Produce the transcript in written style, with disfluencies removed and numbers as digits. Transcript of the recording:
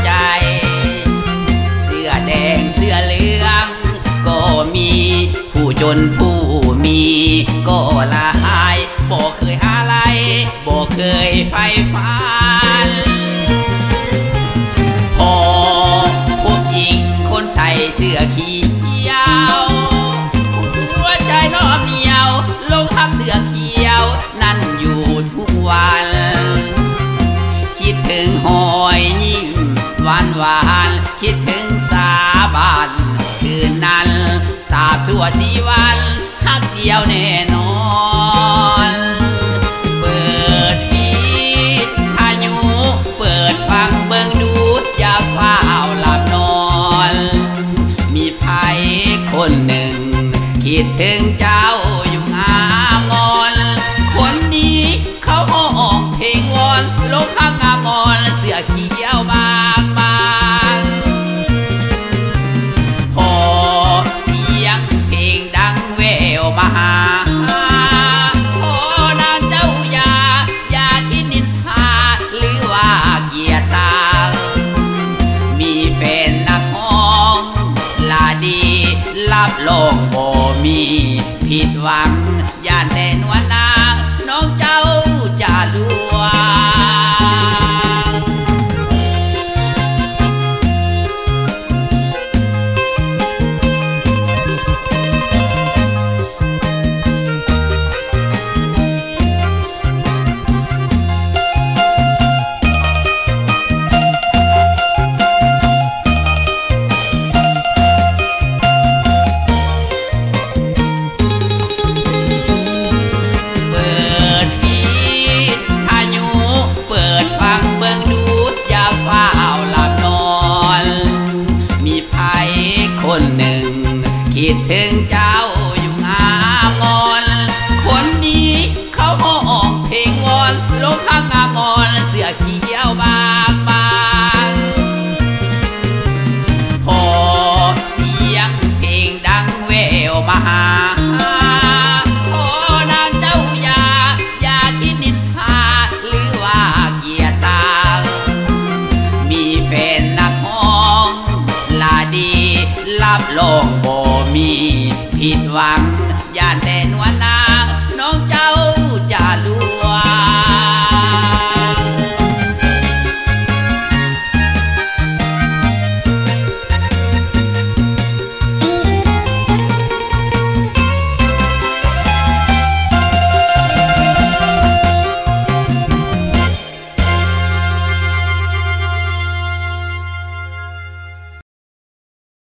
ใจเสื้อแดงเสื้อเหลืองก็มีผู้จนผู้มีก็ละหายบ่เคยอะไรบ่เคยไฟฝันพอพบหญิงคนใส่เสื้อเขียวหัวใจน้อมเหนียวลงทักเสื้อเขียวนั่นอยู่ทุกวันคิดถึงหอยยิ้มหวานหวานคิดถึงสาบานคืนนั้นตราบชั่วสีวันทักเดียวแน่นอนเปิดฮีดพายุเปิดฟังเบิ่งดูอย่าเฝ้าหลับนอนมีไผคนหนึ่งคิดถึงเจ้าอยู่งามอนคนนี้เขาห้องเพลงวอนลงพักงามอนเสื้อเขียวบางบางพอเสียงเพลงดังแววมาหาพอนางเจ้าอย่าคิดนินทาหรือว่าเกียรติชังมีเป็นนักห้องลาดีรับรองบ่มีผิดหวังย่านแต่นวลนางน้องเจ้าจะลวงคนหนึ่งคิดถึงเจ้าอยู่งามอนคนนี้เขาห้องเพลงวอนลงพักงามอนเสื้อเขียวบางบางพอเสียงเพลงดังแววมาหาพอนางเจ้าอย่าคิดนินทาหรือว่าเกียรติชังมีเป็นนักห้องลาดีรับรองบ่มีผิดหวัง